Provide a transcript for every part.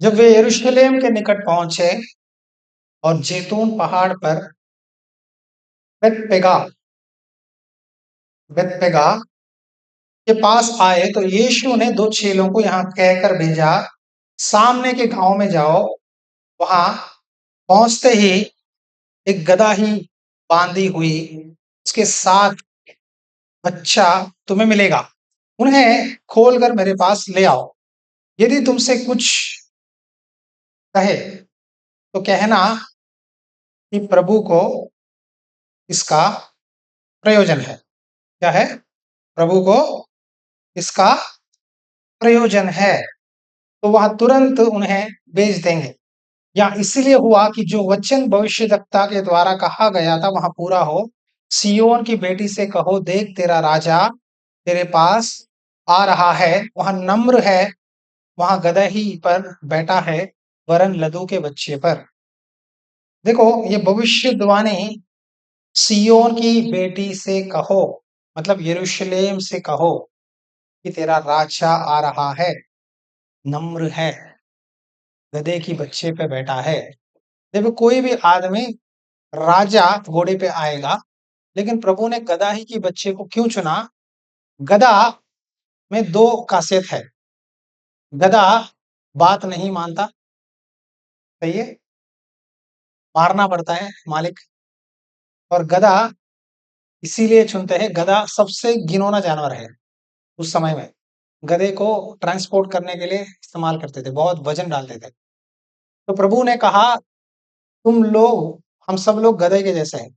जब वे यरूशलेम के निकट पहुंचे और जैतून पहाड़ पर बेतपेगा बेतपेगा के पास आए तो यीशु ने दो चेलों को यहाँ कहकर भेजा, सामने के गांव में जाओ। वहां पहुंचते ही एक गदहा ही बांधी हुई, उसके साथ बच्चा तुम्हें मिलेगा। उन्हें खोलकर मेरे पास ले आओ। यदि तुमसे कुछ कहे तो कहना कि प्रभु को इसका प्रयोजन है। क्या है? प्रभु को इसका प्रयोजन है। तो वह तुरंत उन्हें भेज देंगे। या इसलिए हुआ कि जो वचन भविष्यद्वक्ता के द्वारा कहा गया था वहां पूरा हो। सिय्योन की बेटी से कहो, देख तेरा राजा तेरे पास आ रहा है। वह नम्र है, वहां गदही पर बैठा है, वरन लदू के बच्चे पर। देखो, ये भविष्यवाणी सिय्योन की बेटी से कहो, मतलब यरूशलेम से कहो कि तेरा राजा आ रहा है, नम्र है, गधे की बच्चे पे बैठा है। देखो, कोई भी आदमी राजा घोड़े पे आएगा, लेकिन प्रभु ने गधा ही की बच्चे को क्यों चुना? गधा में दो खासियत है। गधा बात नहीं मानता, सही है, मारना पड़ता है मालिक। और गधा इसीलिए चुनते हैं, गधा सबसे घिनौना जानवर है। उस समय में गधे को ट्रांसपोर्ट करने के लिए इस्तेमाल करते थे, बहुत वजन डालते थे। तो प्रभु ने कहा, तुम लोग, हम सब लोग गधे के जैसे हैं,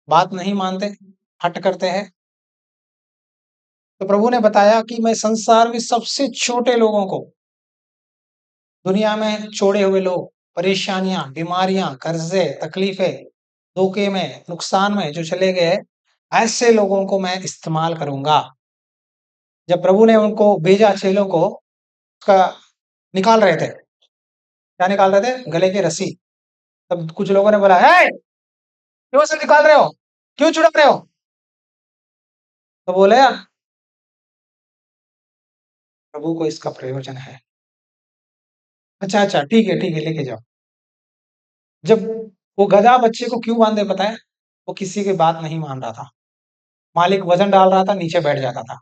बात नहीं मानते, हट करते हैं। तो प्रभु ने बताया कि मैं संसार में सबसे छोटे लोगों को, दुनिया में छोड़े हुए लोग, परेशानियां, बीमारियां, कर्जे, तकलीफें, धोखे में, नुकसान में जो चले गए, ऐसे लोगों को मैं इस्तेमाल करूंगा। जब प्रभु ने उनको भेजा चेलों को, उसका निकाल रहे थे। क्या निकाल रहे थे? गले की रस्सी। तब कुछ लोगों ने बोला, है क्यों से निकाल रहे हो, क्यों छुड़ा रहे हो? तो बोले, प्रभु को इसका प्रयोजन है। अच्छा अच्छा, ठीक है ठीक है, लेके जाओ। जब वो गधा बच्चे को क्यों बांधे पता है? वो किसी की बात नहीं मान रहा था। मालिक वजन डाल रहा था, नीचे बैठ जाता था।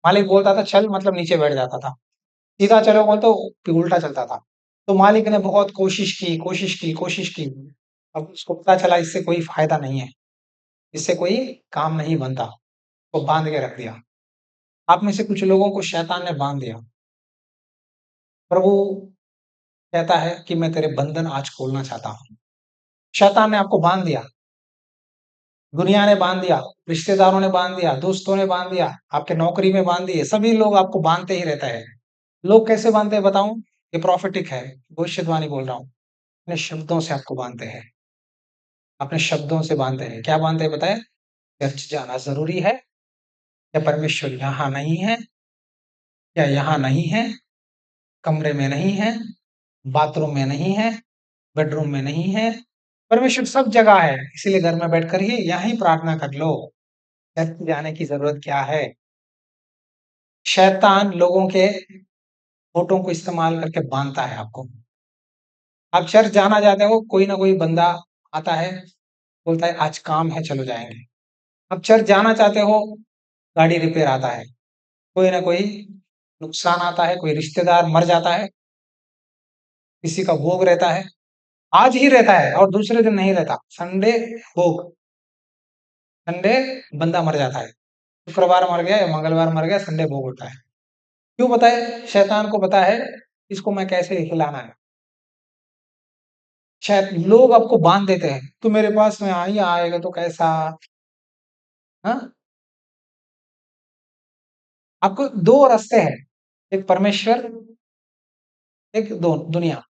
मालिक बोलता था चल, मतलब नीचे बैठ जाता था। सीधा चलो बोल तो उल्टा चलता था। तो मालिक ने बहुत कोशिश की, कोशिश की, कोशिश की। अब उसको पता चला इससे कोई फायदा नहीं है, इससे कोई काम नहीं बनता, तो बांध के रख दिया। आप में से कुछ लोगों को शैतान ने बांध दिया। प्रभु कहता है कि मैं तेरे बंधन आज खोलना चाहता हूँ। शैतान ने आपको बांध दिया, दुनिया ने बांध दिया, रिश्तेदारों ने बांध दिया, दोस्तों ने बांध दिया, आपके नौकरी में बांध दिए, सभी लोग आपको बांधते ही रहता है। लोग कैसे बांधते हैं बताऊं? ये प्रॉफिटिक है, भविष्यवाणी बोल रहा हूँ। अपने शब्दों से आपको बांधते हैं, अपने शब्दों से बांधते हैं। क्या बांधते हैं बताए? चर्च जाना जरूरी है, या परमेश्वर यहाँ नहीं है, या यहाँ नहीं है, कमरे में नहीं है, बाथरूम में नहीं है, बेडरूम में नहीं है। परमेश्वर सब जगह है, इसीलिए घर में बैठकर ही यहीं प्रार्थना कर लो। चर्च जाने की जरूरत क्या है? शैतान लोगों के फोटो को इस्तेमाल करके बांधता है आपको। आप चर्च जाना चाहते हो, कोई ना कोई बंदा आता है, बोलता है आज काम है चलो जाएंगे। अब चर्च जाना चाहते हो, गाड़ी रिपेयर आता है, कोई ना कोई नुकसान आता है, कोई रिश्तेदार मर जाता है, किसी का भोग रहता है, आज ही रहता है और दूसरे दिन नहीं रहता। संडे भोग, संडे बंदा मर जाता है, शुक्रवार मर गया या मंगलवार मर गया, संडे भोग होता है। क्यों? पता है, शैतान को पता है इसको मैं कैसे हिलाना है। शायद लोग आपको बांध देते हैं, तू मेरे पास में आ ही आएगा तो कैसा। हाँ, आपको दो रास्ते हैं, एक परमेश्वर, एक दो दुनिया।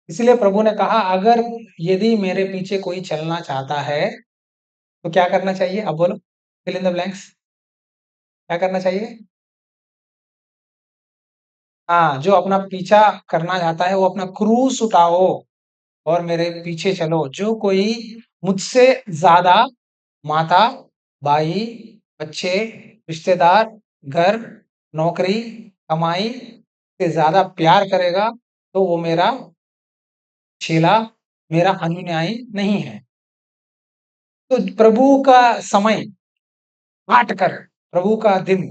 इसलिए प्रभु ने कहा, अगर यदि मेरे पीछे कोई चलना चाहता है तो क्या करना चाहिए? अब बोलो, फिल इन द ब्लैंक्स। क्या करना चाहिए? हाँ, जो अपना पीछा करना चाहता है वो अपना क्रूस उठाओ और मेरे पीछे चलो। जो कोई मुझसे ज्यादा माता, भाई, बच्चे, रिश्तेदार, घर, नौकरी, कमाई, से ज़्यादा प्यार करेगा, तो वो मेरा चेला, मेरा अनुयायी नहीं है। तो प्रभु का समय काट कर, प्रभु का दिन,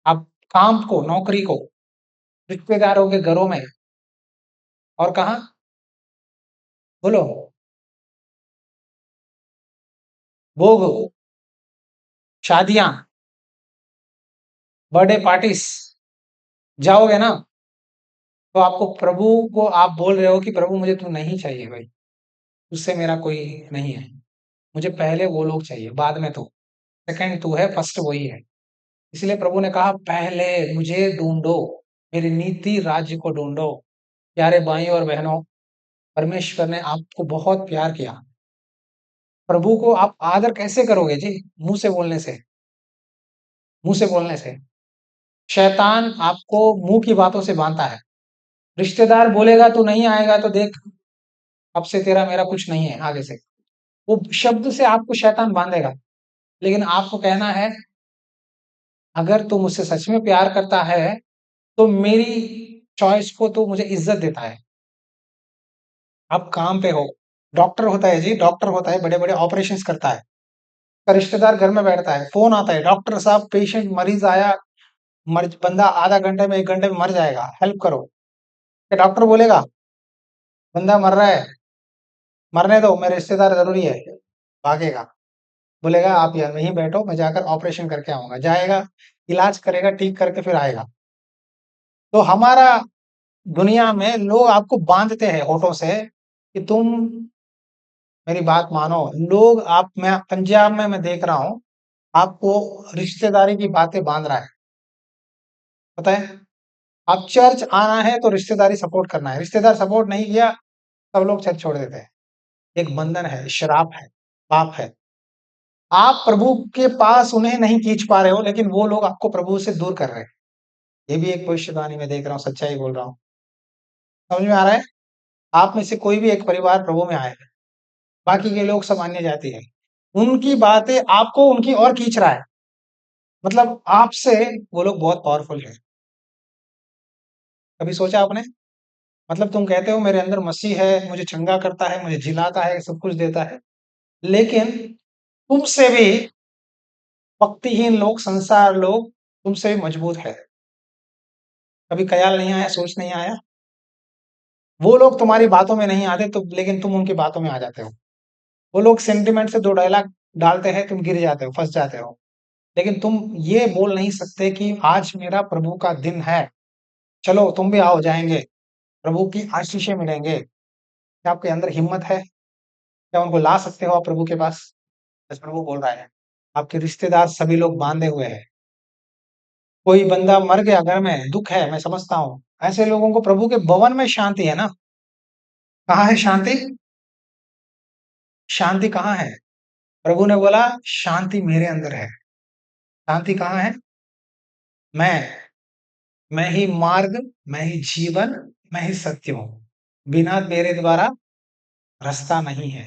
आप काम को, नौकरी को, रिश्तेदारों के घरों में और कहाँ? बोलो, भोग, शादियाँ, बर्थडे पार्टीज़ जाओगे ना, तो आपको प्रभु को आप बोल रहे हो कि प्रभु मुझे तू नहीं चाहिए भाई, तुझसे मेरा कोई नहीं है। मुझे पहले वो लोग चाहिए, बाद में तू। सेकंड तू है, फर्स्ट वही है। इसलिए प्रभु ने कहा पहले मुझे ढूँढो, मेरी नीति राज्य को ढूँढो। प्यारे भाइयों और बहनों, परमेश्वर ने आपको बहुत प्यार किया। प्रभु को आप आदर कैसे करोगे जी? मुँह से बोलने से, मुँह से बोलने से। शैतान आपको मुँह की बातों से बाँधता है। रिश्तेदार बोलेगा तू नहीं आएगा तो देख, अब से तेरा मेरा कुछ नहीं है आगे से। वो शब्द से आपको शैतान बांधेगा। लेकिन आपको कहना है, अगर तू मुझसे सच में प्यार करता है, तो मेरी चॉइस को तू मुझे इज़्ज़त देता है। आप काम पे हो, डॉक्टर होता है जी, डॉक्टर होता है, बड़े-बड़े ऑपरेशंस करता है। का रिश्तेदार घर में बैठता है, फ़ोन आता है, डॉक्टर साहब पेशेंट मरीज़ आया, मर बंदा आधा घंटे में 1 घंटे में मर जाएगा, हेल्प करो। क्या डॉक्टर बोलेगा, बंदा मर रहा है, मरने दो, मेरे रिश्तेदार ज़रूरी है, भागेगा। बोलेगा आप यहाँ वहीं बैठो, मैं जाकर ऑपरेशन करके आऊँगा। जाएगा, इलाज करेगा, ठीक करके फिर आएगा। तो हमारा दुनिया में लोग आपको बाँधते हैं होठों से कि तुम मेरी बात मानो। लोग आप मैं पंजाब में मैं देख रहा हूँ, आपको रिश्तेदारी की बातें बाँध रहा है, पता है? आप चर्च आना है तो रिश्तेदारी सपोर्ट करना है, रिश्तेदार सपोर्ट नहीं किया, सब लोग चर्च छोड़ देते हैं। एक बंधन है, श्राप है, पाप है। आप प्रभु के पास उन्हें नहीं खींच पा रहे हो, लेकिन वो लोग आपको प्रभु से दूर कर रहे हैं। ये भी एक भविष्यवाणी मैं देख रहा हूँ, सच्चाई बोल रहा हूँ। समझ में आ रहा है? आप में से कोई भी एक परिवार प्रभु में आए, बाकी के लोग सब अन्य जाति हैं। उनकी बातें आपको उनकी ओर खींच रहा है। मतलब आपसे वो लोग बहुत पावरफुल हैं। कभी सोचा आपने? मतलब तुम कहते हो मेरे अंदर मसीह है, मुझे चंगा करता है, मुझे जिलाता है, सब कुछ देता है। लेकिन तुमसे भी भक्तिहीन लोग, संसार लोग तुमसे भी मजबूत है। कभी ख़्याल नहीं आया, सोच नहीं आया? वो लोग तुम्हारी बातों में नहीं आते तो लेकिन तुम उनकी बातों में आ जाते हो। वो लोग सेंटिमेंट से 2 डायलॉग डालते हैं, तुम गिर जाते हो, फँस जाते हो। लेकिन तुम ये बोल नहीं सकते कि आज मेरा प्रभु का दिन है, चलो तुम भी आओ जाएँगे, प्रभु की आशीषें मिलेंगे। क्या आपके अंदर हिम्मत है? क्या उनको ला सकते हो आप प्रभु के पास? बस प्रभु बोल रहा है, आपके रिश्तेदार सभी लोग बाँधे हुए हैं। कोई बंदा मर गया घर में, दुःख है, मैं समझता हूँ। ऐसे लोगों को प्रभु के भवन में शांति है ना? कहाँ है शांति? शांति कहाँ है? प्रभु ने बोला शांति मेरे अंदर है। शांति कहाँ है? मैं ही मार्ग, मैं ही जीवन, मैं ही सत्य हूँ। बिना मेरे द्वारा रास्ता नहीं है।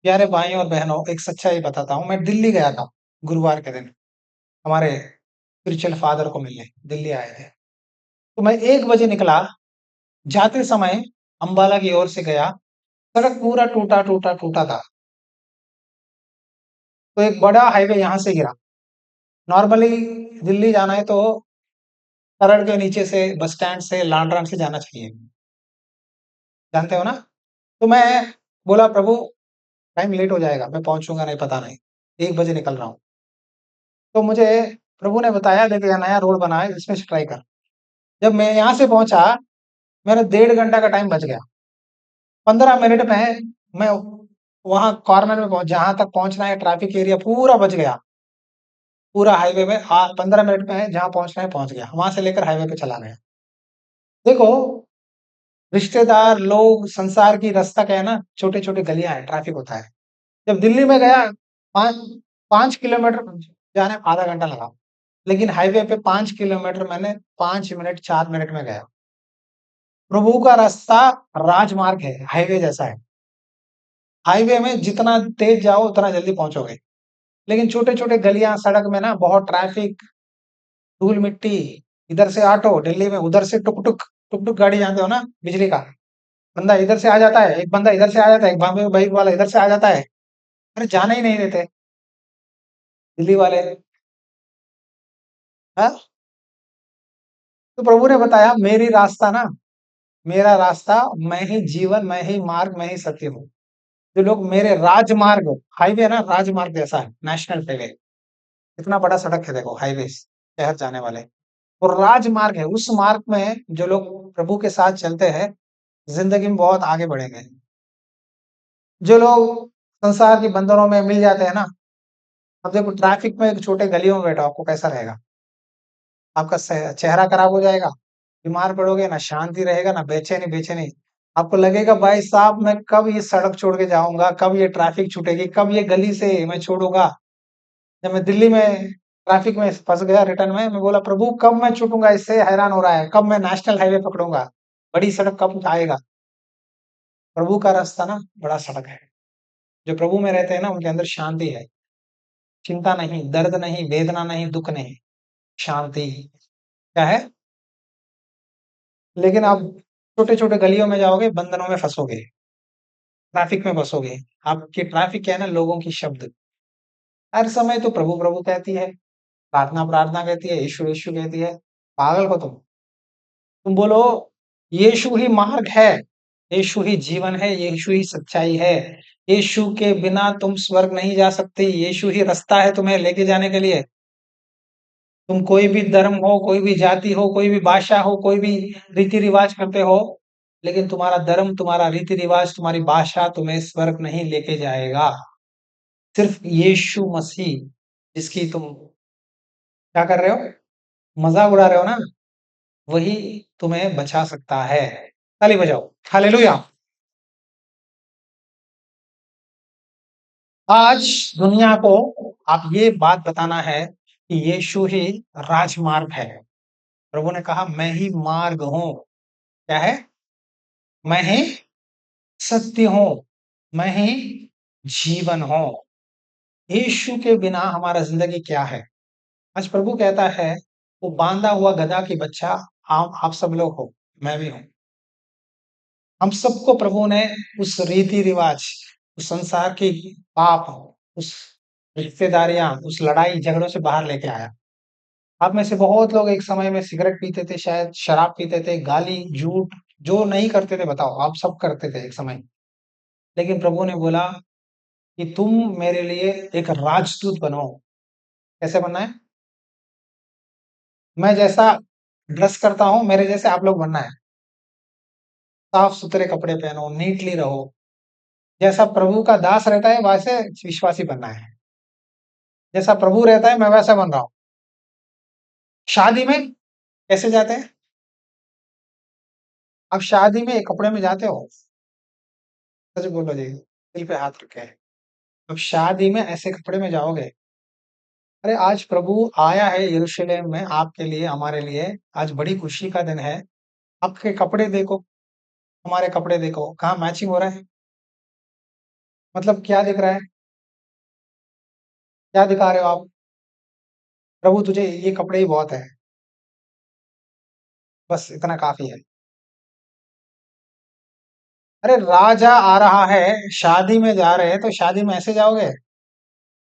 प्यारे भाइयों और बहनों, एक सच्चाई बताता हूँ। मैं दिल्ली गया था गुरुवार के दिन, हमारे स्पिरिचुअल फादर को मिलने दिल्ली आए थे। तो मैं 1 बजे निकला, जाते समय अम्बाला की ओर से गया, सड़क पूरा टूटा-टूटा, टूटा था। तो एक बड़ा हाईवे यहाँ से गिरा। नॉर्मली दिल्ली जाना है तो तरड़ के नीचे से बस स्टैंड से लालराम से जाना चाहिए। जानते हो ना? तो मैं बोला प्रभु टाइम लेट हो जाएगा, मैं पहुँचूँगा नहीं पता नहीं। 1 बजे निकल रहा हूँ। तो मुझे प्रभु ने बताया देख यहाँ नया रोड बना है इसमें से ट्राई कर। जब मैं यहाँ से पहुँचा, मेरा 1.5 घंटा का टाइम बच गया। 15 मिनट में मैं वहाँ कॉर्नर में पहुँच जहाँ तक पहुँचना है ट्रैफिक एरिया पूरा बच गया। पूरा हाईवे में 15 मिनट में जहाँ पहुँचना है पहुँच गया। वहाँ से लेकर हाईवे पे चला गया। देखो, रिश्तेदार, लोग, संसार की रास्ता क्या है ना, छोटे-छोटे गलियाँ हैं, ट्रैफिक होता है। जब दिल्ली में गया 5 5 किलोमीटर जाने में आधा घंटा लगा। लेकिन हाईवे पे 5 किलोमीटर मैंने 5 मिनट 4 मिनट में गया। प्रभु का रास्ता राजमार्ग है, हाईवे जैसा है। हाईवे में जितना तेज़ जाओ उतना जल्दी पहुँचोगे। लेकिन छोटे-छोटे गलियाँ, सड़क में ना बहुत ट्रैफिक, धूल-मिट्टी, इधर से ऑटो, दिल्ली में उधर से टुक-टुक। टुक-टुक गाड़ी जानते हो ना? बिजली का। बंदा इधर से आ जाता है, एक बंदा इधर से आ जाता है, एक बॉम्बे बाइक वाला इधर से आ जाता है। अरे जाने ही नहीं देते, दिल्ली वाले। हाँ? तो प्रभु ने बताया मेरा रास्ता, मैं ही जीवन, मैं ही मार्ग, मैं ही सत्य हूँ। जो लोग मेरे राजमार्ग, हाईवे है ना, राजमार्ग जैसा है, नेशनल हाईवे, इतना बड़ा सड़क है देखो, हाईवे शहर जाने वाले। और राजमार्ग है, उस मार्ग में जो लोग प्रभु के साथ चलते हैं, जिंदगी में बहुत आगे बढ़ेंगे। जो लोग संसार की बंदरों में मिल जाते हैं ना, अब देखो ट्रैफिक में एक छोटे गलियों में बैठो, आपको कैसा रहेगा? आपका चेहरा खराब हो जाएगा, बीमार पड़ोगे, ना शांति रहेगा, ना बेचैनी बेचैनी। आपको लगेगा भाई साहब मैं कब ये सड़क छोड़ के जाऊंगा, कब ये ट्रैफिक छूटेगी, कब ये गली से मैं छोड़ूंगा। जब मैं दिल्ली में ट्रैफिक में फंस गया रिटर्न में, मैं बोला प्रभु कब मैं छूटूंगा इससे, हैरान हो रहा है, कब मैं नेशनल हाईवे पकड़ूंगा, बड़ी सड़क कब आएगा। प्रभु का रास्ता ना बड़ा सड़क है। जो प्रभु में रहते हैं ना, उनके अंदर शांति है, चिंता नहीं, दर्द नहीं, वेदना नहीं, दुख नहीं, शांति। क्या है? लेकिन आप छोटे-छोटे गलियों में जाओगे, बंधनों में फँसोगे, ट्रैफिक में फँसोगे। आपकी ट्रैफिक क्या है ना, लोगों की शब्द। हर समय तो प्रभु, प्रभु कहती है, प्रार्थना, प्रार्थना कहती है, यीशु, यीशु कहती है। पागल हो तुम। तुम बोलो यीशु ही मार्ग है, यीशु ही जीवन है, यीशु ही सच्चाई है। यीशु के बिना तुम स्वर्ग नहीं जा सकते, यीशु ही रास्ता है तुम्हें लेके जाने के लिए। तुम कोई भी धर्म हो, कोई भी जाति हो, कोई भी भाषा हो, कोई भी रीति-रिवाज करते हो, लेकिन तुम्हारा धर्म, तुम्हारा रीति-रिवाज, तुम्हारी भाषा तुम्हें स्वर्ग नहीं लेके जाएगा। सिर्फ यीशु मसीह, जिसकी तुम क्या कर रहे हो? मज़ाक उड़ा रहे हो ना? वही तुम्हें बचा सकता है। ताली बजाओ। हालेलुया! आज दुनिया को आप ये बात बताना है कि यीशु ही राजमार्ग है। प्रभु ने कहा मैं ही मार्ग हूँ। क्या है? मैं ही सत्य हूँ, मैं ही जीवन हूँ। यीशु के बिना हमारा ज़िंदगी क्या है? आज प्रभु कहता है, वो बाँधा हुआ गदहा की बच्चा आप सब लोग हो, मैं भी हूँ। हम सबको प्रभु ने उस रीति-रिवाज, उस संसार की पाप, उस रिश्तेदारियाँ, उस लड़ाई-झगड़ों से बाहर लेके आया। आप में से बहुत लोग एक समय में सिगरेट पीते थे, शायद शराब पीते थे, गाली, झूठ, जो नहीं करते थे बताओ, आप सब करते थे एक समय। लेकिन प्रभु ने बोला कि तुम मेरे लिए एक राजदूत बनो। कैसे बनना है? मैं जैसा ड्रेस करता हूँ, मेरे जैसे आप लोग बनना है। साफ-सुथरे कपड़े पहनो, नीटली रहो। जैसा प्रभु का दास रहता है, वैसे विश्वासी बनना है। जैसा प्रभु रहता है, मैं वैसा बन रहा हूँ। शादी में कैसे जाते हैं? आप शादी में कपड़े में जाते हो? सच बोलो जी, दिल पे हाथ रख के। अब शादी में ऐसे कपड़े में जाओगे? अरे आज प्रभु आया है यरूशलेम में आपके लिए, हमारे लिए। आज बड़ी खुशी का दिन है। आपके कपड़े देखो, हमारे कपड़े देखो, कहाँ मैचिंग हो रहा है? मतलब क्या दिख रहा है? क्या दिखा रहे हो आप? प्रभु तुझे ये कपड़े ही बहुत है, बस इतना काफ़ी है। अरे राजा आ रहा है, शादी में जा रहे हैं, तो शादी में ऐसे जाओगे?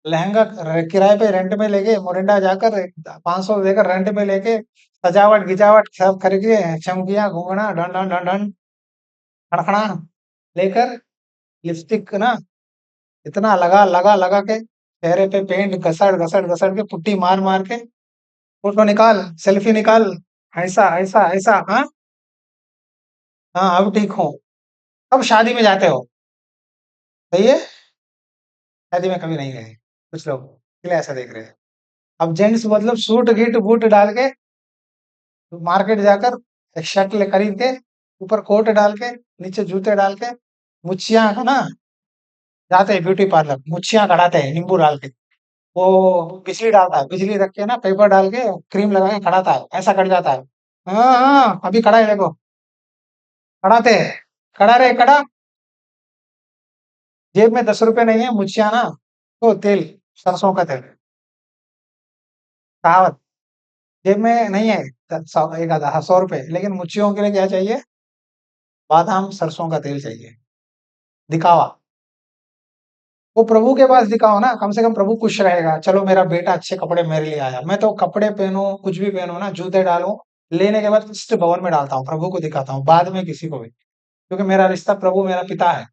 लहंगा किराए पे रेंट पे लेके मोरिंडा जाकर 500 देकर रेंट पे लेके सजावट गिजावट सब करके चमकियां घूंघना डन डन डन डन खड़खड़ा लेकर लिपस्टिक ना इतना लगा लगा लगा के चेहरे पे पेंट घसड़ घसड़ घसड़ के पुट्टी मार मार के फोटो निकाल, सेल्फी निकाल, ऐसा ऐसा ऐसा। हाँ हाँ, अब ठीक हो। अब शादी में जाते हो, सही है। शादी में कभी नहीं गए कुछ लोग, इसलिए ऐसा देख रहे हैं। अब जेंट्स मतलब सूट गीट बूट डाल के मार्केट जाकर एक शर्ट ले खरीद के, ऊपर कोट डाल के, नीचे जूते डाल के, मुछिया है ना, जाते हैं ब्यूटी पार्लर, मुछिया कढ़ाते हैं नींबू डाल के। वो बिजली डालता है, बिजली रख के ना पेपर डाल के क्रीम लगा के खड़ाता है, ऐसा कट जाता है। हाँ हाँ, अभी खड़ा है देखो, खड़ाते हैं, खड़ा रहे खड़ा। जेब में 10 रुपए नहीं है, मुछिया ना, तो तेल, सरसों का तेल, कहावत। जेब में नहीं है, एक आधा 100 रुपए, लेकिन मुच्चियों के लिए क्या चाहिए? बादाम सरसों का तेल चाहिए, दिखावा। वो प्रभु के पास दिखाओ ना, कम से कम प्रभु खुश रहेगा, चलो मेरा बेटा अच्छे कपड़े मेरे लिए आया। मैं तो कपड़े पहनूं, कुछ भी पहनूं ना, जूते डालूं, लेने के बाद इष्ट भवन में डालता हूँ, प्रभु को दिखाता हूँ, बाद में किसी को भी, क्योंकि मेरा रिश्ता प्रभु मेरा पिता है।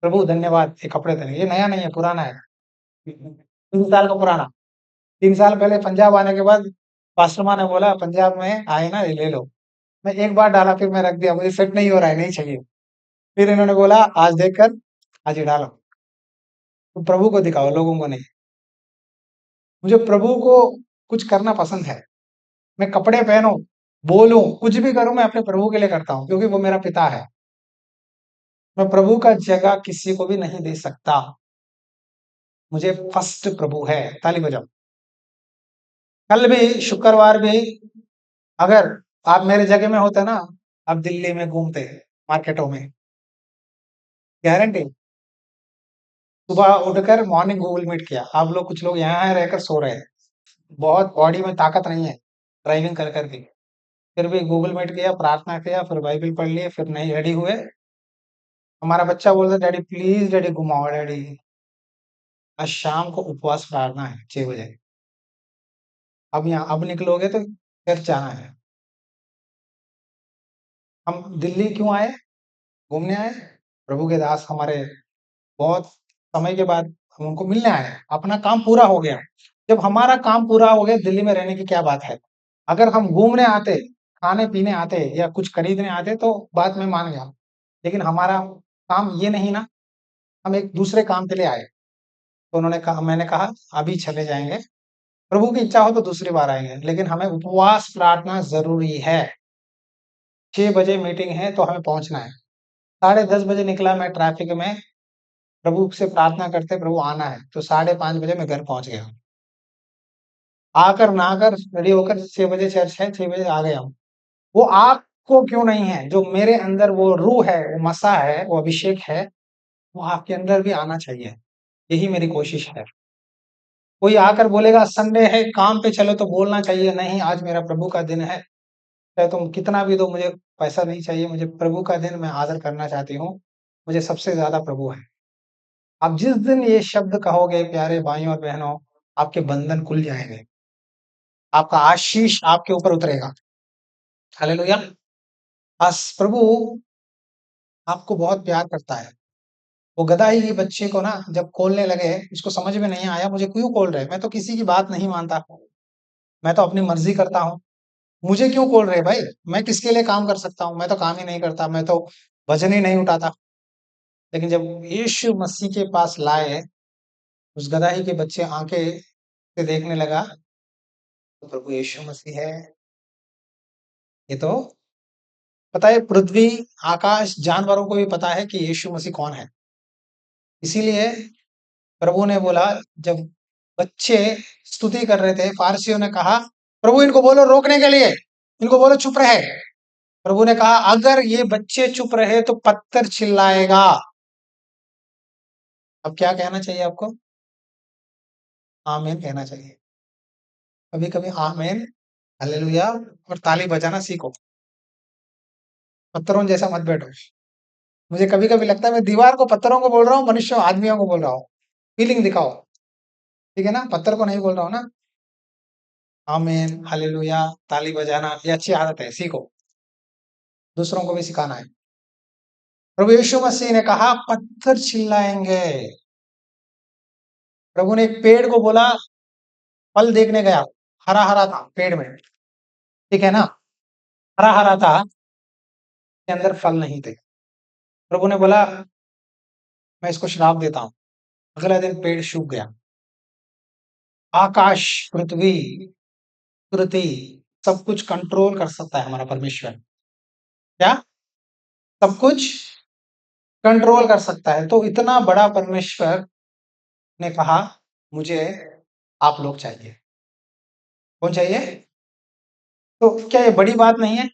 प्रभु धन्यवाद, ये कपड़े देने, ये नया नहीं है, पुराना है, 3 साल का पुराना। 3 साल पहले पंजाब आने के बाद पास्टर माँ ने बोला पंजाब में आए ना, ये ले लो। मैं एक बार डाला, फिर मैं रख दिया, मुझे सेट नहीं हो रहा है, नहीं चाहिए। फिर इन्होंने बोला आज देखकर आज ही डालो। तो प्रभु को दिखाओ, लोगों को नहीं। मुझे प्रभु को कुछ करना पसंद है। मैं कपड़े पहनूं, बोलूं, कुछ भी करूं, मैं अपने प्रभु के लिए करता हूं, क्योंकि वो मेरा पिता है। मैं प्रभु का जगह किसी को भी नहीं दे सकता। मुझे फर्स्ट प्रभु है। ताली बजाओ। कल भी शुक्रवार भी अगर आप मेरे जगह में होते ना, आप दिल्ली में घूमते मार्केटों में, गारंटी। सुबह उठकर मॉर्निंग गूगल मीट किया, आप लोग कुछ लोग यहाँ रहकर सो रहे हैं, बहुत बॉडी में ताकत नहीं है ड्राइविंग कर करके, फिर भी गूगल मीट किया, प्रार्थना किया, फिर बाइबल पढ़ लिए, फिर नहीं रेडी हुए। हमारा बच्चा बोलता डैडी प्लीज डैडी घुमाओ डैडी, आज शाम को उपवास प्रार्थना है 6 बजे। अब यहाँ अब निकलोगे तो चर्च जाना है। हम दिल्ली क्यों आए? घूमने आए। प्रभु के दास हमारे बहुत समय के बाद हम उनको मिलने आए हैं। अपना काम पूरा हो गया। जब हमारा काम पूरा हो गया, दिल्ली में रहने की क्या बात है? अगर हम घूमने आते, खाने पीने आते या कुछ खरीदने आते तो बात मैं मान गया, लेकिन हमारा काम ये नहीं ना, हम एक दूसरे काम के लिए आए। तो उन्होंने कहा, मैंने कहा अभी चले जाएंगे, प्रभु की इच्छा हो तो दूसरी बार आएंगे, लेकिन हमें उपवास प्रार्थना जरूरी है। 6 बजे मीटिंग है तो हमें पहुंचना है। 10:30 बजे निकला मैं ट्रैफिक में, प्रभु से प्रार्थना करते प्रभु आना है, तो 5:30 बजे मैं घर पहुंच गया। आकर नहाकर रेडी होकर 6 बजे चर्च है, 6 बजे आ गया हूँ। वो आपको क्यों नहीं है? जो मेरे अंदर वो रूह है, वो मसा है, वो अभिषेक है, वो आपके अंदर भी आना चाहिए। यही मेरी कोशिश है। कोई आकर बोलेगा संडे है काम पे चलो, तो बोलना चाहिए नहीं आज मेरा प्रभु का दिन है, चाहे तुम कितना भी दो, मुझे पैसा नहीं चाहिए, मुझे प्रभु का दिन मैं आदर करना चाहती हूँ। मुझे सबसे ज्यादा प्रभु है। आप जिस दिन ये शब्द कहोगे प्यारे भाइयों और बहनों, आपके बंधन खुल जाएंगे, आपका आशीष आपके ऊपर उतरेगा। हालेलुया। बस प्रभु आपको बहुत प्यार करता है। वो गधा ही बच्चे को ना जब खोलने लगे, उसको समझ में नहीं आया मुझे क्यों खोल रहे, मैं तो किसी की बात नहीं मानता, मैं तो अपनी मर्जी करता हूँ, मुझे क्यों खोल रहे भाई? मैं किसके लिए काम कर सकता हूँ? मैं तो काम ही नहीं करता, मैं तो वजन ही नहीं उठाता। लेकिन जब यीशु मसीह के पास लाए, उस गधाही के बच्चे आंखें से देखने लगा, तो प्रभु यीशु मसीह है। ये तो पता है, पृथ्वी आकाश जानवरों को भी पता है कि यीशु मसीह कौन है। इसीलिए प्रभु ने बोला, जब बच्चे स्तुति कर रहे थे, फारसियों ने कहा प्रभु इनको बोलो रोकने के लिए, इनको बोलो चुप रहे। प्रभु ने कहा अगर ये बच्चे चुप रहे तो पत्थर चिल्लाएगा। अब क्या कहना चाहिए आपको? आमीन कहना चाहिए। कभी कभी आमीन, हालेलुया और ताली बजाना सीखो। पत्थरों जैसा मत बैठो। मुझे कभी कभी लगता है मैं दीवार को पत्थरों को बोल रहा हूँ, मनुष्य आदमियों को बोल रहा हूँ। फीलिंग दिखाओ, ठीक है ना? पत्थर को नहीं बोल रहा हूँ ना। आमीन, हालेलुया, ताली बजाना ये अच्छी आदत है, सीखो। दूसरों को भी सिखाना है। प्रभु यीशु मसीह ने कहा पत्थर चिल्लाएंगे। प्रभु ने एक पेड़ को बोला, फल देखने गया, हरा हरा था पेड़ में, ठीक है ना, हरा हरा था, के अंदर फल नहीं थे। प्रभु ने बोला मैं इसको श्राप देता हूँ। अगला दिन पेड़ सूख गया। आकाश, पृथ्वी, प्रकृति, सब कुछ कंट्रोल कर सकता है हमारा परमेश्वर। क्या? सब कुछ कंट्रोल कर सकता है। तो इतना बड़ा परमेश्वर ने कहा मुझे आप लोग चाहिए। कौन चाहिए? तो क्या ये बड़ी बात नहीं है?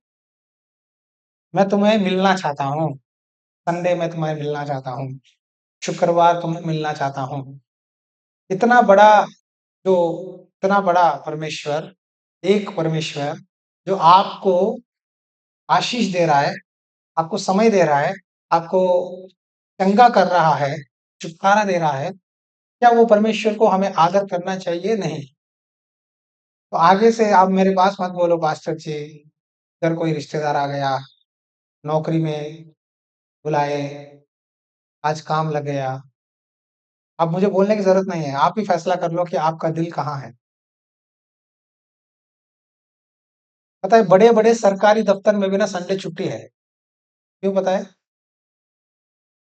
मैं तुम्हें मिलना चाहता हूँ, संडे में तुम्हें मिलना चाहता हूँ, शुक्रवार तुम्हें मिलना चाहता हूँ। इतना बड़ा जो इतना बड़ा परमेश्वर, एक परमेश्वर जो आपको आशीष दे रहा है, आपको समय दे रहा है, आपको चंगा कर रहा है, छुटकारा दे रहा है, क्या वो परमेश्वर को हमें आदर करना चाहिए? नहीं। तो आगे से आप मेरे पास मत बोलो पास्टर जी, अगर कोई रिश्तेदार आ गया, नौकरी में बुलाए, आज काम लग गया। अब मुझे बोलने की ज़रूरत नहीं है, आप ही फैसला कर लो कि आपका दिल कहाँ है। पता है बड़े-बड़े सरकारी दफ्तर में भी ना संडे छुट्टी है। क्यों पता है?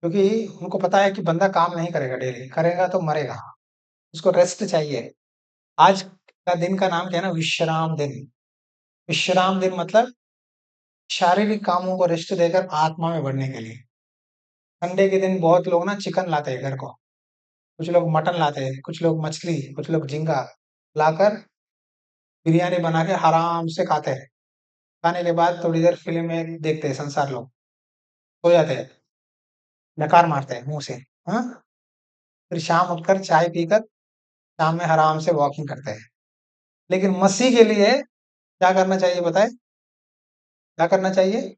क्योंकि उनको पता है कि बंदा काम नहीं करेगा डेली, करेगा तो मरेगा, उसको रेस्ट चाहिए। आज का दिन का नाम क्या है ना, विश्राम दिन। विश्राम दिन मतलब शारीरिक कामों को रेस्ट देकर आत्मा में बढ़ने के लिए। संडे के दिन बहुत लोग ना चिकन लाते हैं घर को, कुछ लोग मटन लाते हैं, कुछ लोग मछली, कुछ लोग झींगा लाकर बिरयानी बना के आराम से खाते हैं। खाने के बाद थोड़ी देर फ़िल्में देखते हैं संसार लोग, सो जाते हैं, डकार मारते हैं मुँह से, हाँ? फिर शाम उठकर चाय पीकर शाम में आराम से वॉकिंग करते हैं। लेकिन मसीह के लिए क्या करना चाहिए पता है? क्या करना चाहिए?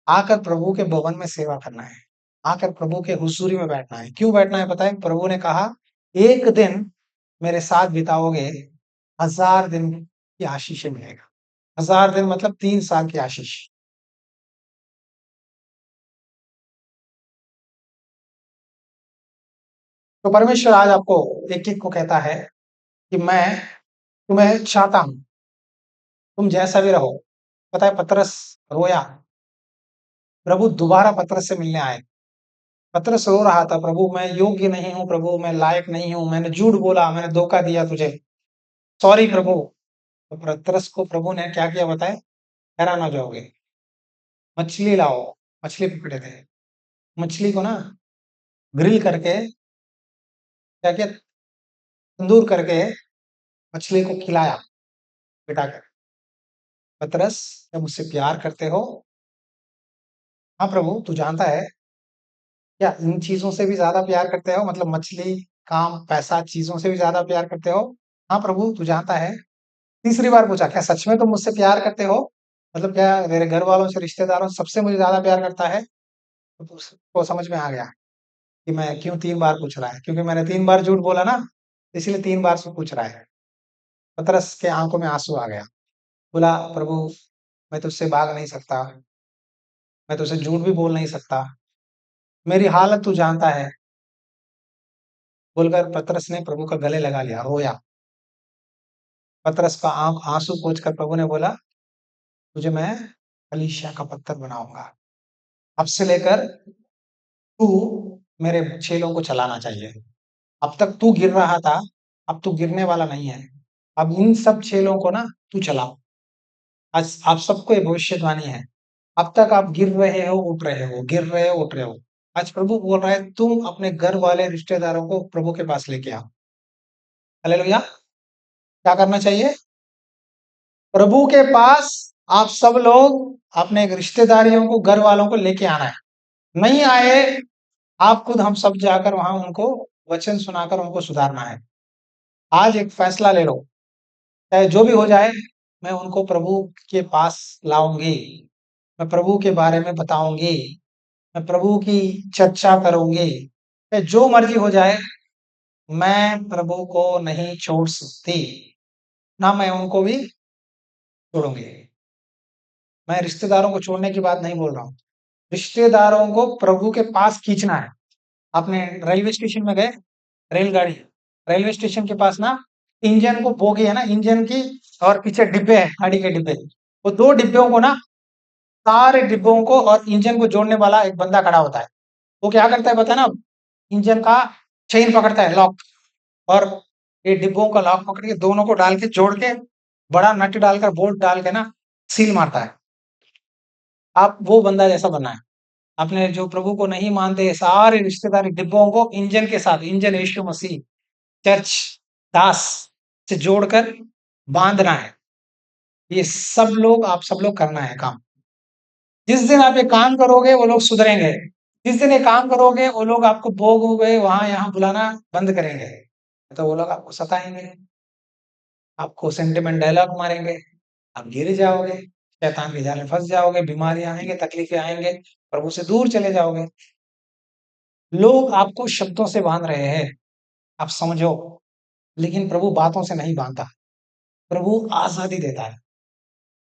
आकर प्रभु के भवन में सेवा करना है, आकर प्रभु के हुज़ूरी में बैठना है। क्यों बैठना है पता है? प्रभु ने कहा, "एक दिन मेरे साथ बिताओगे, 1000 दिन की आशीषें मिलेगा।" 1000 दिन मतलब 3 साल की आशीष। तो परमेश्वर आज आपको एक-एक को कहता है कि मैं तुम्हें चाहता हूँ, तुम जैसा भी रहो। पता है पतरस रोया, प्रभु दोबारा पतरस से मिलने आए। पतरस रो रहा था, "प्रभु मैं योग्य नहीं हूँ प्रभु, मैं लायक नहीं हूँ, मैंने झूठ बोला, मैंने धोखा दिया तुझे। सॉरी प्रभु।" तो पतरस को प्रभु ने क्या किया बताएँ? हैरान हो जाओगे। मछली लाओ, मछली पकड़े थे। मछली को ना ग्रिल करके क्या किया, तंदूर करके मछली को खिलाया बिठाकर। पतरस, क्या मुझसे प्यार करते हो? हाँ प्रभु, तू जानता है। क्या इन चीज़ों से भी ज़्यादा प्यार करते हो? मतलब मछली, काम, पैसा, चीज़ों से भी ज़्यादा प्यार करते हो? हाँ प्रभु, तू जानता है। तीसरी बार पूछा, क्या सच में तुम मुझसे प्यार करते हो? मतलब क्या मेरे घर वालों से, रिश्तेदारों से सबसे मुझे ज़्यादा प्यार करता है? तो उसको समझ में आ गया कि मैं क्यों 3 बार पूछ रहा है, क्योंकि मैंने 3 बार झूठ बोला ना, इसलिए 3 बार से पूछ रहा है। पतरस के आँखों में आँसू आ गया। बोला, "प्रभु, मैं तुझसे भाग नहीं सकता, मैं तुझसे झूठ भी बोल नहीं सकता। मेरी हालत तू जानता है।" बोलकर पतरस ने प्रभु का गले लगा लिया, रोया। पतरस का आँख आँसू पोंछकर प्रभु ने बोला, "तुझे मैं कलीसिया का पत्थर बनाऊँगा। अब से लेकर तू मेरे चेलों को चलाना चाहिए। अब तक तू गिर रहा था, अब तू गिरने वाला नहीं है। अब इन सब चेलों को ना तू चला।" आज आप सबको ये भविष्यवाणी है। अब तक आप गिर रहे हो, उठ रहे हो, गिर रहे हो, उठ रहे हो। आज प्रभु बोल रहा है, तुम अपने घर वाले रिश्तेदारों को प्रभु के पास लेके आओ। हालेलुया! क्या करना चाहिए? प्रभु के पास आप सब लोग अपने रिश्तेदारियों को, घर वालों को लेके आना है। नहीं आए, आप खुद हम सब जाकर वहाँ उनको वचन सुनाकर उनको सुधारना है। आज एक फैसला ले लो, चाहे जो भी हो जाए, मैं उनको प्रभु के पास लाऊँगी। मैं प्रभु के बारे में बताऊँगी, मैं प्रभु की चर्चा करूँगी। चाहे जो मर्ज़ी हो जाए, मैं प्रभु को नहीं छोड़ सकती, ना मैं उनको भी छोड़ूँगी। मैं रिश्तेदारों को छोड़ने की बात नहीं बोल रहा हूँ। रिश्तेदारों को प्रभु के पास खींचना है। आपने रेलवे स्टेशन में गए? रेलगाड़ी, रेलवे स्टेशन के पास ना इंजन को बोगी है ना, इंजन की और पीछे डिब्बे हैं, गाड़ी के डिब्बे। वो 2 डिब्बों को ना, सारे डिब्बों को और इंजन को जोड़ने वाला एक बंदा खड़ा होता है। वो क्या करता है पता है ना? इंजन का चेन पकड़ता है, लॉक, और ये डिब्बों का लॉक पकड़ के दोनों को डाल के जोड़ के, बड़ा नट डालकर, बोल्ट डाल के ना सील मारता है। आप वो बंदा जैसा बनना है। आपने जो प्रभु को नहीं मानते, सारे रिश्तेदारी डिब्बों को इंजन के साथ, इंजन यीशु मसीह, चर्च, दास से जोड़कर बाँधना है। ये आप सब लोग करना है काम। जिस दिन आप ये काम करोगे, वो लोग सुधरेंगे। जिस दिन ये काम करोगे, वो लोग आपको भोग-वोगे वहाँ-यहाँ बुलाना बंद करेंगे। तो वो लोग आपको सताएँगे, आपको सेंटिमेंट डायलॉग मारेंगे, आप गिर जाओगे, शैतान के जाल में फँस जाओगे, बीमारियाँ आएँगे, तकलीफ़ें आएँगे, प्रभु से दूर चले जाओगे। लोग आपको शब्दों से बाँध रहे हैं, आप समझो, लेकिन प्रभु बातों से नहीं बाँधता। प्रभु आज़ादी देता है।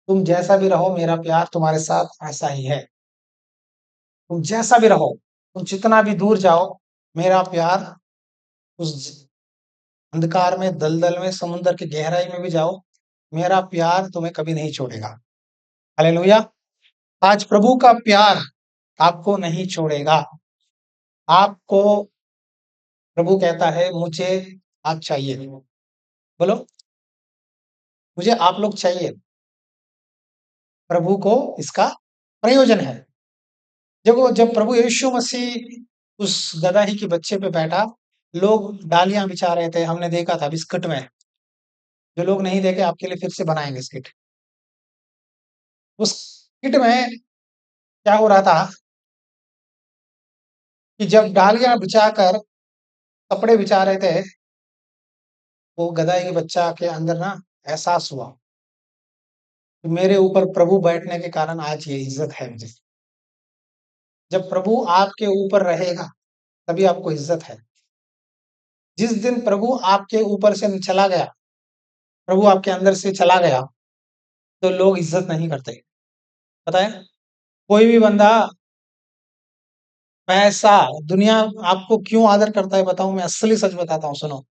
तुम जैसा भी रहो, मेरा प्यार तुम्हारे साथ ऐसा ही है। तुम जैसा भी रहो, तुम जितना भी दूर जाओ, मेरा प्यार उस अंधकार में, दलदल में, समुद्र की गहराई में भी जाओ, मेरा प्यार तुम्हें कभी नहीं छोड़ेगा। हालेलुया! आज प्रभु का प्यार आपको नहीं छोड़ेगा। आपको प्रभु कहता है, मुझे आप चाहिए। बोलो, मुझे आप लोग चाहिए। प्रभु को इसका प्रयोजन है। देखो, जब प्रभु यीशु मसीह उस गदही के बच्चे पे बैठा, लोग डालियाँ बिछा रहे थे, हमने देखा था बिस्कुट में। जो लोग नहीं देखे आपके लिए फिर से बनाएँगे स्किट। उस स्किट में क्या हो रहा था कि जब डालियाँ बिछाकर कपड़े बिछा रहे थे, वो गदहे के बच्चा के अंदर ना एहसास हुआ कि मेरे ऊपर प्रभु बैठने के कारण आज ये इज़्ज़त है मुझे। जब प्रभु आपके ऊपर रहेगा, तभी आपको इज़्ज़त है। जिस दिन प्रभु आपके ऊपर से चला गया, प्रभु आपके अंदर से चला गया, तो लोग इज़्ज़त नहीं करते। पता है? कोई भी बंदा पैसा, दुनिया आपको क्यों आदर करता है बताऊँ मैं असली सच बताता हूँ सुनो।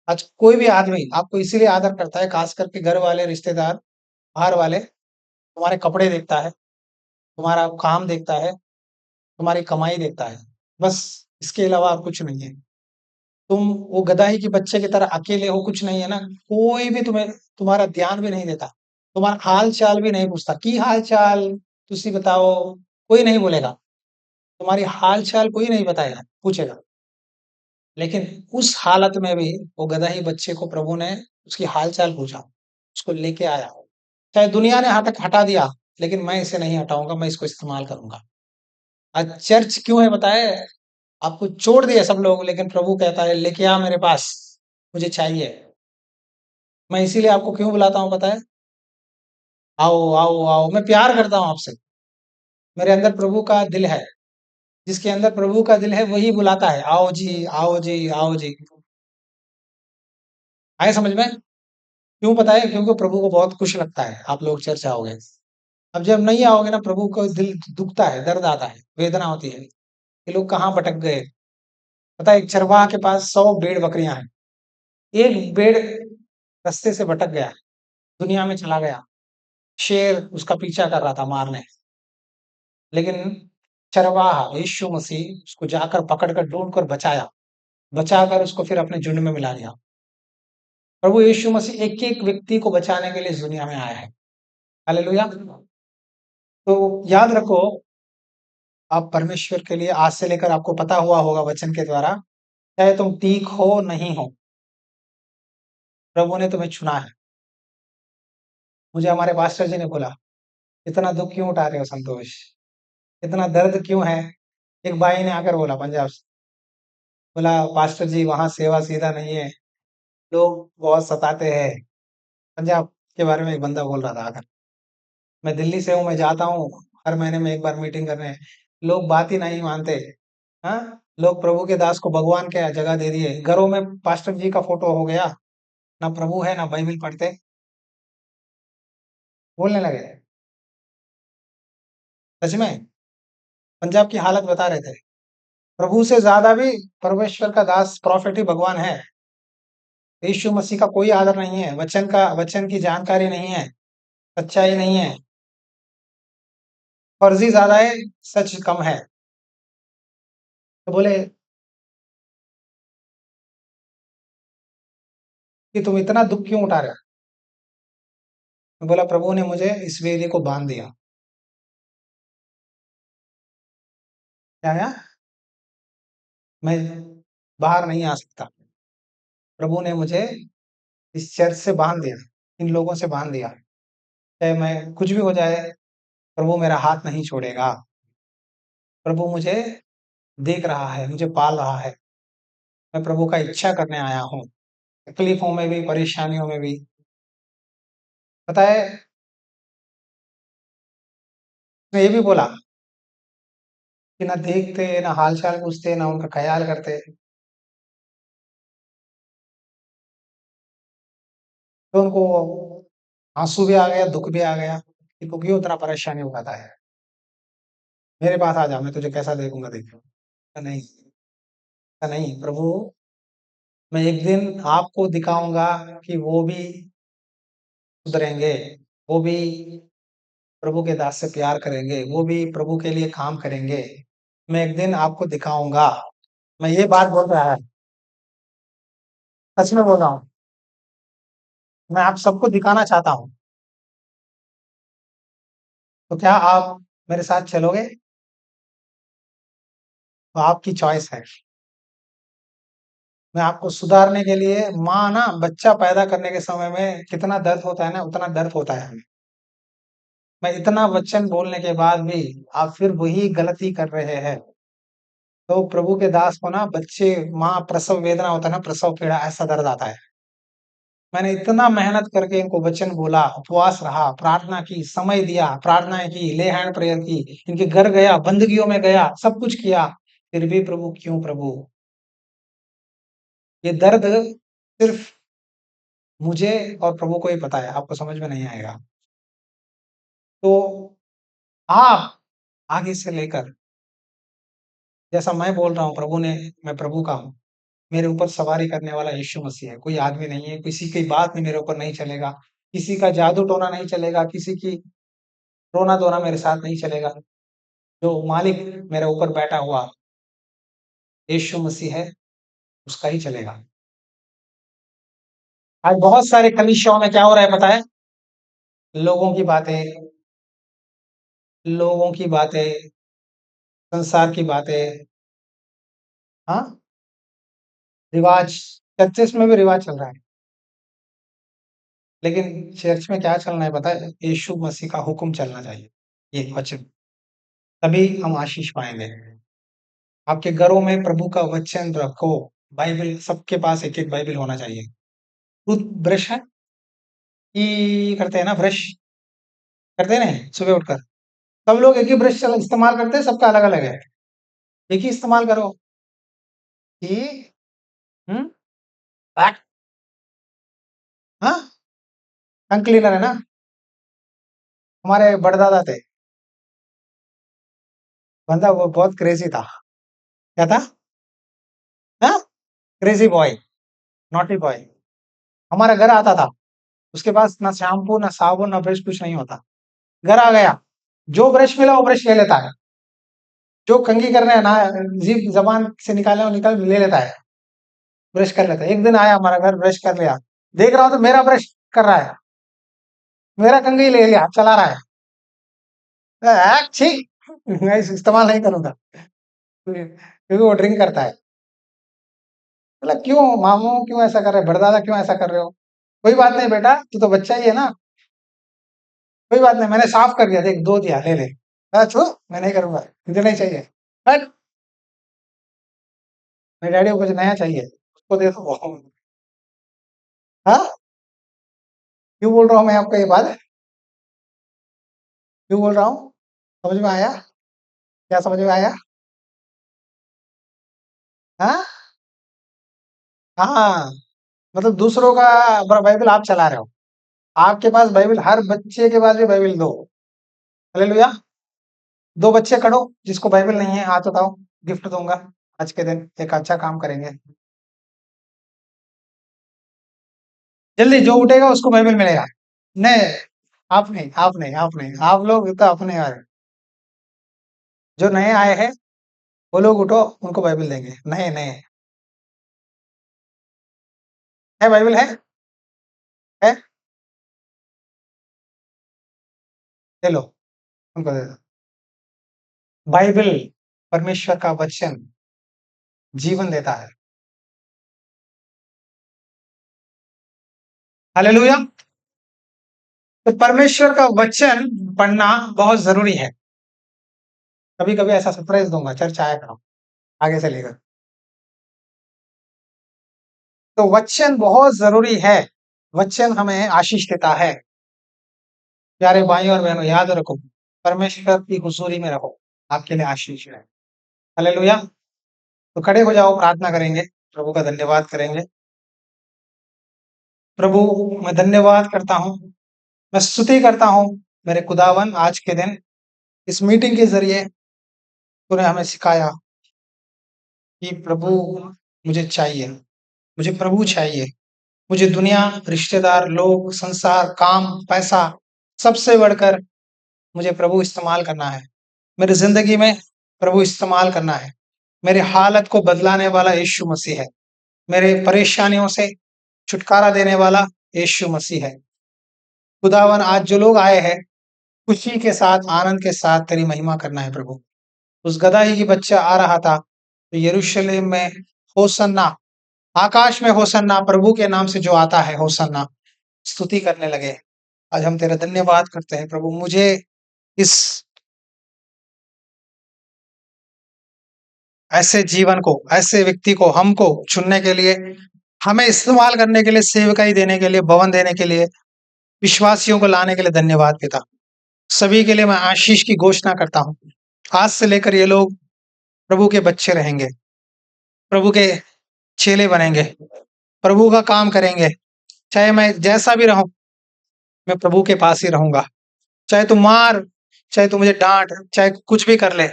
आज कोई भी आदमी आपको इसीलिए आदर करता है, ख़ास करके घर वाले, रिश्तेदार, बाहर वाले, तुम्हारे कपड़े देखता है, तुम्हारा काम देखता है, तुम्हारी कमाई देखता है। बस इसके अलावा और कुछ नहीं है। तुम वो गधाही के बच्चे की तरह अकेले हो, कुछ नहीं है ना, कोई भी तुम्हें तुम्हारा ध्यान भी नहीं देता। तुम्हारा हाल-चाल भी नहीं पूछता, "की हाल-चाल? तुसी बताओ?" कोई नहीं बोलेगा। तुम्हारी हाल-चाल कोई नहीं बताएगा, पूछेगा। लेकिन उस हालत में भी वो गदही बच्चे को प्रभु ने उसकी हाल-चाल पूछा, उसको लेके आया। चाहे दुनिया ने हट हटा दिया, लेकिन मैं इसे नहीं हटाऊँगा, मैं इसको इस्तेमाल करूँगा। आज चर्च क्यों है पता है? आपको छोड़ दिया सब लोग, लेकिन प्रभु कहता है लेके आ मेरे पास, मुझे चाहिए। मैं इसीलिए आपको क्यों बुलाता हूँ पता है? आओ, आओ, आओ, मैं प्यार करता हूँ आपसे। मेरे अंदर प्रभु का दिल है। जिसके अंदर प्रभु का दिल है वही बुलाता है, आओ जी, आओ जी, आओ जी। आए समझ में? क्यों पता है? क्योंकि प्रभु को बहुत खुश लगता है, आप लोग चर्च आओगे। अब जब नहीं आओगे ना, प्रभु को दिल दुखता है, दर्द आता है, वेदना होती है, ये लोग कहाँ भटक गए। पता है, एक चरवाहा के पास 100 भेड़-बकरियाँ हैं। एक भेड़ रास्ते से भटक गया, दुनिया में चला गया। शेर उसका पीछा कर रहा था मारने, लेकिन चरवाहा यीशु मसीह उसको जाकर पकड़कर ढूँढकर बचाया, बचाकर उसको फिर अपने झुंड में मिला लिया। प्रभु यीशु मसीह एक-एक व्यक्ति को बचाने के लिए इस दुनिया में आया है। हालेलुया! तो याद रखो, आप परमेश्वर के लिए आज से लेकर आपको पता हुआ होगा वचन के द्वारा, चाहे तुम ठीक हो, नहीं हो, प्रभु ने तुम्हें चुना है। मुझे हमारे पास्टर जी ने बोला, "इतना दुःख क्यों उठा रहे हो संतोष? इतना दर्द क्यों है?" एक भाई ने आकर बोला पंजाब से, बोला, "पास्टर जी वहाँ सेवा सीधा नहीं है, लोग बहुत सताते हैं।" पंजाब के बारे में एक बंदा बोल रहा था आकर। मैं दिल्ली से हूँ, मैं जाता हूँ हर महीने में 1 बार मीटिंग करने, लोग बात ही नहीं मानते। हाँ? लोग प्रभु के दास को भगवान क्या जगह दे दिए। घरों में पास्टर जी का फोटो हो गया, ना प्रभु है, ना बाइबिल पढ़ते, बोलने लगे। सच में, पंजाब की हालत बता रहे थे। प्रभु से ज़्यादा भी परमेश्वर का दास प्रॉफिट ही भगवान है। यीशु मसीह का कोई आदर नहीं है, वचन की जानकारी नहीं है, सच्चाई नहीं है, फर्ज़ी ज़्यादा है, सच कम है। तो बोले कि तुम इतना दुःख क्यों उठा रहे हो? मैं बोला प्रभु ने मुझे इस वेदी को बाँध दिया। क्या है? मैं बाहर नहीं आ सकता। प्रभु ने मुझे इस चर्च से बाँध दिया, इन लोगों से बाँध दिया। चाहे मैं कुछ भी हो जाए, प्रभु मेरा हाथ नहीं छोड़ेगा। प्रभु मुझे देख रहा है, मुझे पाल रहा है। मैं प्रभु का इच्छा करने आया हूँ, तकलीफ़ों में भी, परेशानियों में भी। पता है, उसने ये भी बोला कि ना देखते, ना हाल-चाल पूछते, ना उनका ख़याल करते। तो उनको आँसू भी आ गया, दुःख भी आ गया कि तू क्यों इतना परेशानी उठाता है? मेरे पास आ जा, मैं तुझे कैसा देखूँगा देखियो। नहीं, नहीं प्रभु, मैं एक दिन आपको दिखाऊँगा कि वो भी सुधरेंगे, वो भी प्रभु के दास से प्यार करेंगे, वो भी प्रभु के लिए काम करेंगे। मैं एक दिन आपको दिखाऊँगा। मैं ये बात बोल रहा है, सच में बोल रहा हूँ। मैं आप सबको दिखाना चाहता हूँ। तो क्या आप मेरे साथ चलोगे? तो आपकी चॉइस है। मैं आपको सुधारने के लिए माँ ना बच्चा पैदा करने के समय में कितना दर्द होता है ना, उतना दर्द होता है हमें। मैं इतना वचन बोलने के बाद भी आप फिर वही गलती कर रहे हैं। तो प्रभु के दास को ना बच्चे माँ प्रसव वेदना होता है ना, प्रसव पीड़ा ऐसा दर्द आता है। मैंने इतना मेहनत करके इनको वचन बोला, उपवास रहा, प्रार्थना की, समय दिया, प्रार्थनाएँ की, ले हैंड प्रेयर की, इनके घर गया, बंदगियों में गया, सब कुछ किया। फिर भी प्रभु क्यों प्रभु? ये दर्द सिर्फ़ मुझे और प्रभु को ही पता है, आपको समझ में नहीं आएगा। तो आप आगे से लेकर जैसा मैं बोल रहा हूँ प्रभु ने मैं प्रभु का हूँ। मेरे ऊपर सवारी करने वाला यीशु मसीह है, कोई आदमी नहीं है, किसी की बात भी मेरे ऊपर नहीं चलेगा, किसी का जादू-टोना नहीं चलेगा, किसी की रोना-धोना मेरे साथ नहीं चलेगा। जो मालिक मेरे ऊपर बैठा हुआ यीशु मसीह है, उसका ही चलेगा। आज बहुत सारे कलीसियाओं में क्या हो रहा है पता है? लोगों की बातें, लोगों की बातें, संसार की बातें, हाँ? रिवाज, चर्चेस में भी रिवाज चल रहा है। लेकिन चर्च में क्या चलना है पता है? यीशु मसीह का हुक्म चलना चाहिए, ये वचन, तभी हम आशीष पाएँगे। आपके घरों में प्रभु का वचन रखो, बाइबल सबके पास एक-एक बाइबल होना चाहिए। टूथ ब्रश है, करते हैं ना ब्रश, करते हैं ना सुबह उठकर? सब लोग एक ही ब्रश चल इस्तेमाल करते हैं, सबका अलग-अलग है। एक ही इस्तेमाल करो। ई हुँ, बैक हाँ, टंग क्लीनर है ना? हमारे बड़दादा थे, बंदा वो बहुत क्रेज़ी था। क्या था? हाँ? Crazy boy, naughty boy. हमारे घर आता था, उसके पास ना शैम्पू, ना साबुन, ना ब्रश कुछ नहीं होता। घर आ गया, जो ब्रश मिला वो ब्रश ले लेता है। जो कंघी करना है ना जीभ ज़बान से निकालना है वो निकाल ले लेता है, ब्रश कर लेता है। एक दिन आया हमारा घर ब्रश कर लिया, देख रहा हूँ तो मेरा ब्रश कर रहा है, मेरा कंघी ले लिया, चला रहा है। छी! मैं इस इस्तेमाल नहीं करूँगा। क्योंकि वो ड्रिंक करता है। बोला क्यों मामू क्यों ऐसा कर रहे हो? बड़दादा क्यों ऐसा कर रहे हो? कोई बात नहीं बेटा, तू तो बच्चा ही है ना, कोई बात नहीं मैंने साफ कर दिया देख धो दिया, ले ले। छू मैं नहीं करूँगा, मुझे नहीं चाहिए। हट! मेरे डैडी को कुछ नया चाहिए, उसको दे दो। हाँ? क्यों बोल रहा हूँ मैं आपको ये बात? क्यों बोल रहा हूँ? समझ में आया? क्या समझ में आया? हाँ? हाँ, मतलब दूसरों का बाइबल आप चला रहे हो। आपके पास बाइबल हर बच्चे के पास भी बाइबल दो। हालेलुया! 2 बच्चे खड़ो, जिसको बाइबल नहीं है हाथ उठाओ, गिफ्ट दूँगा आज के दिन, एक अच्छा काम करेंगे। जल्दी जो उठेगा उसको बाइबल मिलेगा। नहीं, आप नहीं, आप नहीं, आप नहीं, आप लोग तो अपने वाले। जो नए आए हैं, वो लोग उठो, उनको बाइबल देंगे। नए नए है बाइबल है? है? ले लो, उनको दे दो। बाइबल परमेश्वर का वचन जीवन देता है। हालेलुया! तो परमेश्वर का वचन पढ़ना बहुत ज़रूरी है। कभी-कभी ऐसा सरप्राइज़ दूँगा, चर्च आया करो, आगे से लेकर। तो वचन बहुत ज़रूरी है। वचन हमें आशीष देता है। प्यारे भाइयों और बहनों याद रखो, परमेश्वर की हुज़ूरी में रहो, आपके लिए आशीष है। हालेलुया! तो खड़े हो जाओ, प्रार्थना करेंगे, प्रभु का धन्यवाद करेंगे। प्रभु, मैं धन्यवाद करता हूँ, मैं स्तुति करता हूँ, मेरे खुदावन आज के दिन इस मीटिंग के ज़रिए तूने हमें सिखाया कि प्रभु मुझे चाहिए, मुझे प्रभु चाहिए। मुझे दुनिया, रिश्तेदार, लोग, संसार, काम, पैसा सबसे बढ़कर मुझे प्रभु इस्तेमाल करना है। मेरी ज़िंदगी में प्रभु इस्तेमाल करना है। मेरी हालत को बदलाने वाला यीशु मसीह है। मेरे परेशानियों से छुटकारा देने वाला यीशु मसीह है। खुदावन आज जो लोग आए हैं, खुशी के साथ, आनंद के साथ तेरी महिमा करना है प्रभु। उस गदही की बच्चा आ रहा था, तो यरूशलेम में होसन्ना, आकाश में होसन्ना, प्रभु के नाम से जो आता है होसन्ना, स्तुति करने लगे। आज हम तेरा धन्यवाद करते हैं प्रभु, मुझे इस ऐसे जीवन को, ऐसे व्यक्ति को, हमको चुनने के लिए, हमें इस्तेमाल करने के लिए, सेवकाई देने के लिए, भवन देने के लिए, विश्वासियों को लाने के लिए धन्यवाद पिता। सभी के लिए मैं आशीष की घोषणा करता हूँ। आज से लेकर ये लोग प्रभु के बच्चे रहेंगे, प्रभु के चेले बनेंगे, प्रभु का काम करेंगे। चाहे मैं जैसा भी रहूँ, मैं प्रभु के पास ही रहूँगा। चाहे तू मार, चाहे तू मुझे डाँट, चाहे कुछ भी कर ले,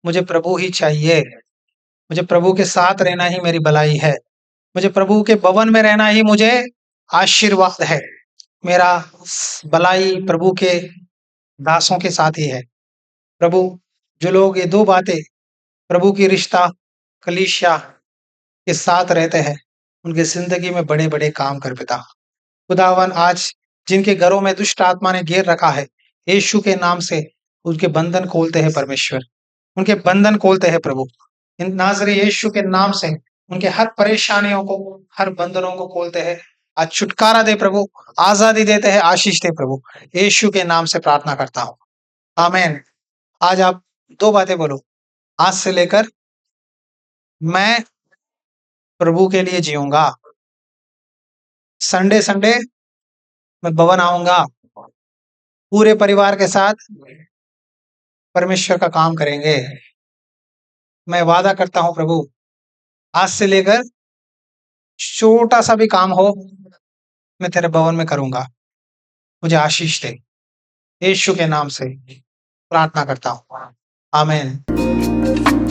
मुझे प्रभु ही चाहिए। मुझे प्रभु के साथ रहना ही मेरी भलाई है। मुझे प्रभु के भवन में रहना ही मुझे आशीर्वाद है। मेरा भलाई प्रभु के दासों के साथ ही है। प्रभु, जो लोग ये 2 बातें प्रभु की रिश्ता, कलीसिया के साथ रहते हैं, उनकी ज़िंदगी में बड़े-बड़े काम कर पिता। खुदावन आज जिनके घरों में दुष्ट आत्मा ने घेर रखा है, यीशु के नाम से उनके बंधन खोलते हैं परमेश्वर। उनके बंधन खोलते हैं प्रभु। इन नाज़री यीशु के नाम से उनके हर परेशानियों को, हर बंधनों को खोलते हैं। आज छुटकारा दे प्रभु, आज़ादी देते हैं, आशीष दे प्रभु। यीशु के नाम से प्रार्थना करता हूँ। आमीन। आज आप 2 बातें बोलो। आज से लेकर मैं प्रभु के लिए जीऊँगा। संडे-संडे मैं भवन आऊँगा। पूरे परिवार के साथ परमेश्वर का काम करेंगे। मैं वादा करता हूँ प्रभु, आज से लेकर छोटा-सा भी काम हो, मैं तेरे भवन में करूँगा। मुझे आशीष दे। यीशु के नाम से प्रार्थना करता हूँ। आमीन।